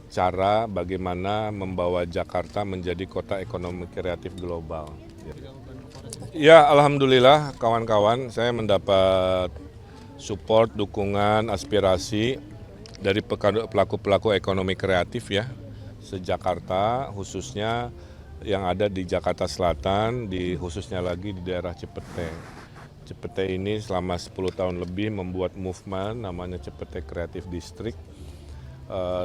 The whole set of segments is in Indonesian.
cara bagaimana membawa Jakarta menjadi kota ekonomi kreatif global. Ya, alhamdulillah kawan-kawan, saya mendapat support, dukungan, aspirasi dari pelaku-pelaku ekonomi kreatif ya, se-Jakarta khususnya yang ada di Jakarta Selatan, khususnya lagi di daerah Cipete. Cipete ini selama 10 tahun lebih membuat movement namanya Cipete Creative District,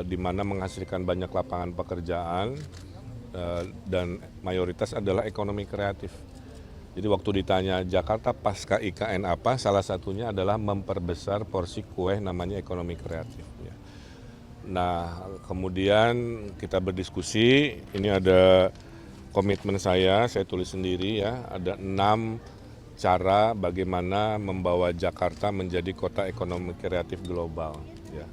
di mana menghasilkan banyak lapangan pekerjaan dan mayoritas adalah ekonomi kreatif. Jadi waktu ditanya Jakarta pasca IKN apa, salah satunya adalah memperbesar porsi kue namanya ekonomi kreatif. Nah, kemudian kita berdiskusi, ini ada komitmen saya tulis sendiri ya, ada 6 cara bagaimana membawa Jakarta menjadi kota ekonomi kreatif global. Ya.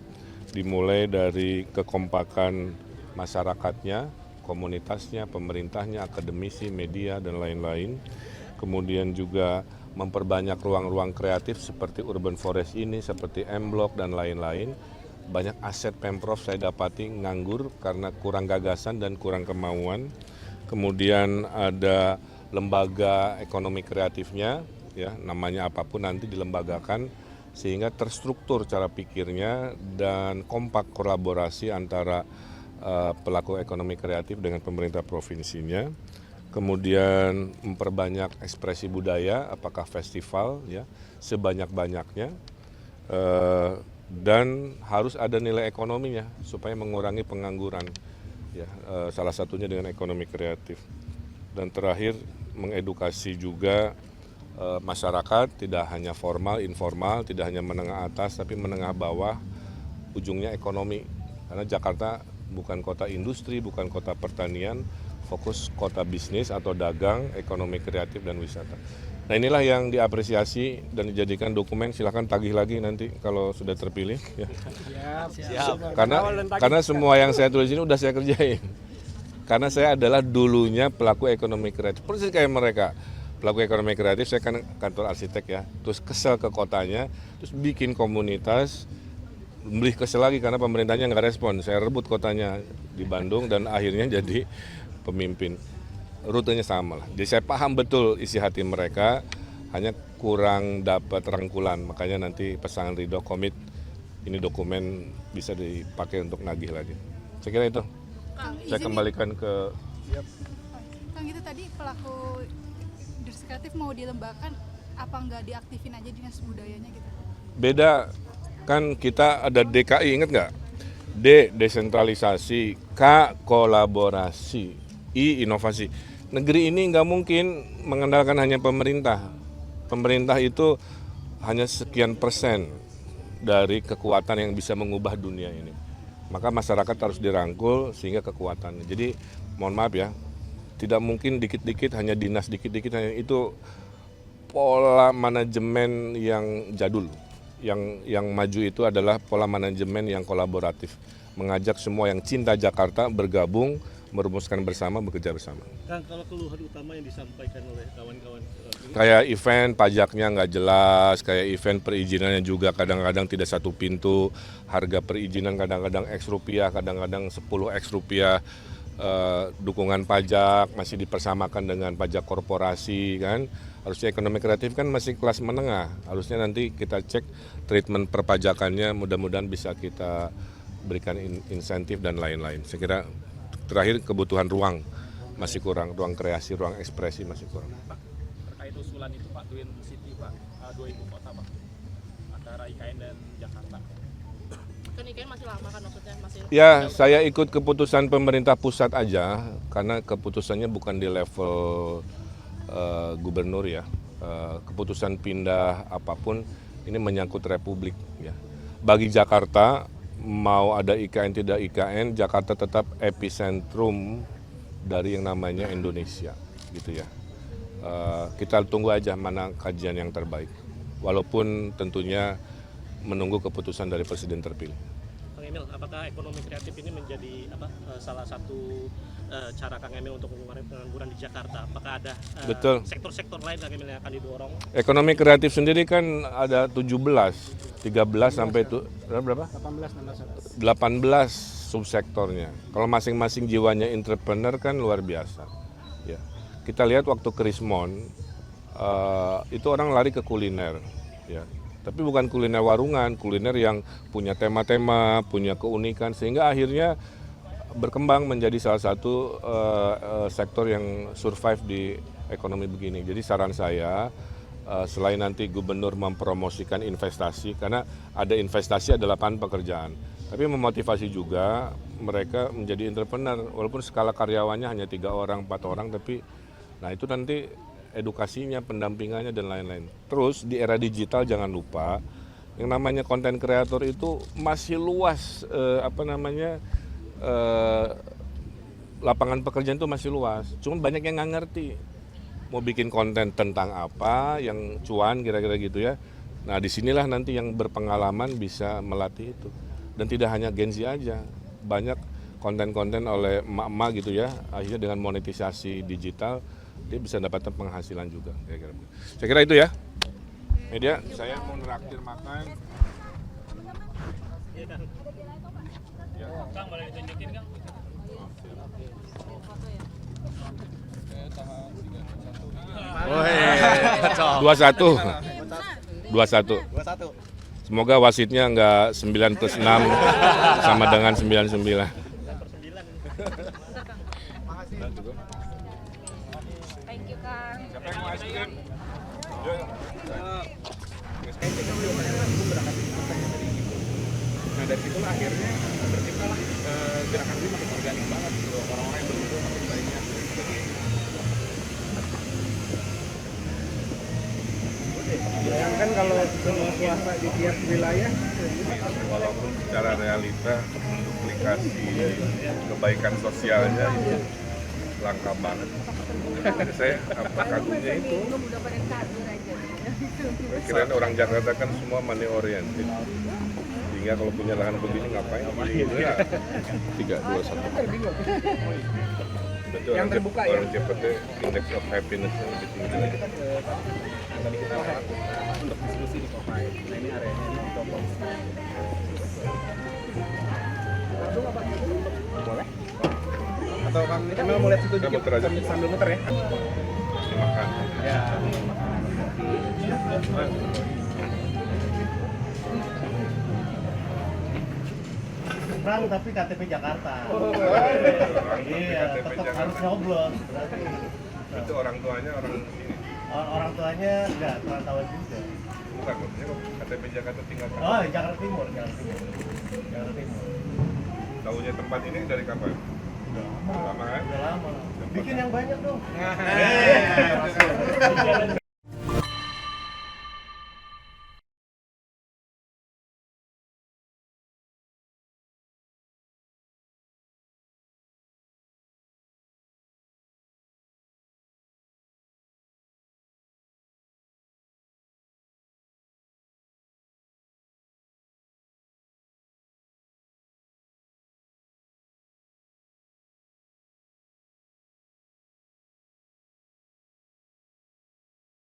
Dimulai dari kekompakan masyarakatnya, komunitasnya, pemerintahnya, akademisi, media, dan lain-lain. Kemudian juga memperbanyak ruang-ruang kreatif seperti urban forest ini, seperti M-Block dan lain-lain. Banyak aset Pemprov saya dapati nganggur karena kurang gagasan dan kurang kemauan. Kemudian ada lembaga ekonomi kreatifnya, ya namanya apapun nanti dilembagakan sehingga terstruktur cara pikirnya dan kompak kolaborasi antara pelaku ekonomi kreatif dengan pemerintah provinsinya. Kemudian memperbanyak ekspresi budaya, apakah festival ya sebanyak-banyaknya, dan harus ada nilai ekonominya supaya mengurangi pengangguran ya, salah satunya dengan ekonomi kreatif. Dan terakhir mengedukasi juga masyarakat, tidak hanya formal, informal, tidak hanya menengah atas tapi menengah bawah, ujungnya ekonomi. Karena Jakarta bukan kota industri, bukan kota pertanian, fokus kota bisnis atau dagang, ekonomi kreatif dan wisata. Nah inilah yang diapresiasi dan dijadikan dokumen, silahkan tagih lagi nanti kalau sudah terpilih. Ya. Siap. Karena semua yang saya tulis ini udah saya kerjain. Karena saya adalah dulunya pelaku ekonomi kreatif, persis kayak mereka. Pelaku ekonomi kreatif, saya kan kantor arsitek ya, terus kesel ke kotanya, terus bikin komunitas, beli kesel lagi karena pemerintahnya nggak respon. Saya rebut kotanya di Bandung dan akhirnya jadi pemimpin. Rutenya sama lah. Jadi saya paham betul isi hati mereka, hanya kurang dapat rangkulan. Makanya nanti pasangan Ridho komit ini dokumen bisa dipakai untuk nagih lagi. Saya kira itu. Saya kembalikan ke. Kang, itu tadi pelaku industri kreatif mau dilembagakan, apa nggak diaktifin aja dinas budayanya gitu? Beda, kan kita ada DKI, ingat nggak? D, desentralisasi, K, kolaborasi, I, inovasi. Negeri ini nggak mungkin mengandalkan hanya pemerintah. Pemerintah itu hanya sekian persen dari kekuatan yang bisa mengubah dunia ini. Maka masyarakat harus dirangkul sehingga kekuatannya. Jadi mohon maaf ya, tidak mungkin dikit-dikit hanya dinas, dikit-dikit hanya itu pola manajemen yang jadul. Yang maju itu adalah pola manajemen yang kolaboratif. Mengajak semua yang cinta Jakarta bergabung, merumuskan bersama, bekerja bersama. Kang, kalau keluhan utama yang disampaikan oleh kawan-kawan Kayak event pajaknya nggak jelas, kayak event perizinannya juga kadang-kadang tidak satu pintu, harga perizinan kadang-kadang X rupiah, kadang-kadang 10 X rupiah, dukungan pajak masih dipersamakan dengan pajak korporasi kan. Harusnya ekonomi kreatif kan masih kelas menengah, harusnya nanti kita cek treatment perpajakannya, mudah-mudahan bisa kita berikan insentif dan lain-lain. Saya kira terakhir kebutuhan ruang masih kurang, ruang kreasi, ruang ekspresi masih kurang. Terkait usulan itu Pak, Twin City Pak, 2 ibu kota Pak, antara IKN dan Jakarta. Kan IKN masih lama kan maksudnya? Ya, saya ikut keputusan pemerintah pusat aja, karena keputusannya bukan di level gubernur ya. Keputusan pindah apapun ini menyangkut republik ya. Bagi Jakarta, mau ada IKN tidak IKN, Jakarta tetap epicentrum dari yang namanya Indonesia gitu ya. Kita tunggu aja mana kajian yang terbaik, walaupun tentunya menunggu keputusan dari presiden terpilih. Kang Emil, apakah ekonomi kreatif ini menjadi salah satu cara Kang Emil untuk mengurangi pengangguran di Jakarta? Apakah ada sektor-sektor lain Kang Emil yang akan didorong? Ekonomi kreatif sendiri kan ada 13 sampai berapa? 18 18 subsektornya. Kalau masing-masing jiwanya entrepreneur kan luar biasa. Ya. Kita lihat waktu Krismon, itu orang lari ke kuliner. Ya. Tapi bukan kuliner warungan, kuliner yang punya tema-tema, punya keunikan, sehingga akhirnya berkembang menjadi salah satu sektor yang survive di ekonomi begini. Jadi saran saya, selain nanti gubernur mempromosikan investasi, karena ada investasi ada lapangan pekerjaan, tapi memotivasi juga mereka menjadi entrepreneur, walaupun skala karyawannya hanya 3 orang, 4 orang, tapi nah itu nanti edukasinya, pendampingannya dan lain-lain. Terus di era digital jangan lupa, yang namanya konten kreator itu masih luas, lapangan pekerjaan itu masih luas, cuma banyak yang nggak ngerti mau bikin konten tentang apa yang cuan kira-kira gitu ya. Nah disinilah nanti yang berpengalaman bisa melatih itu, dan tidak hanya Gen Z aja, banyak konten-konten oleh emak-emak gitu ya, akhirnya dengan monetisasi digital dia bisa dapatkan penghasilan juga kira-kira. Saya kira itu ya media, saya mau neraktir makan. Kang, boleh ditunjukin Kang? 21. Semoga wasitnya enggak 9+6 sama dengan 99. Thank you, Kang. Siapa yang mau es krim? Nah dari situlah akhirnya terciptalah gerakan ini makin organik banget gitu, orang-orang yang berkumpul makin banyak. Bayangkan kalau semua swasta di tiap wilayah, Walaupun secara realita duplikasi kebaikan sosialnya itu langka banget. Saya apa kagumnya itu. Kirain orang Jakarta kan semua money oriented. Sehingga kalau punya lahan begini ngapain? Ya. 3, 2, 1. Betul, Yang terbuka ya? Orang cepetnya index of happiness lebih tinggi lagi. Tadi kita lewat untuk diskusi di Popeye. Nah ini areanya ini di Topong. Boleh? Atau Kang Emil mau lihat situ Kita dikit muter aja. sambil muter ya? Makan. Ya. Perang tapi KTP Jakarta. Iya, KTP tetap Jakarta. harus nyoblos. Berarti Itu orang tuanya orang sini. orang tuanya enggak perantauan juga. Bukan, maksudnya kok KTP Jakarta tinggal Oh, Jakarta Timur. Jakarta Timur. Tahunya tempat ini dari kapan? Udah lama. Lama kan? Udah lama. Bikin yang banyak dong.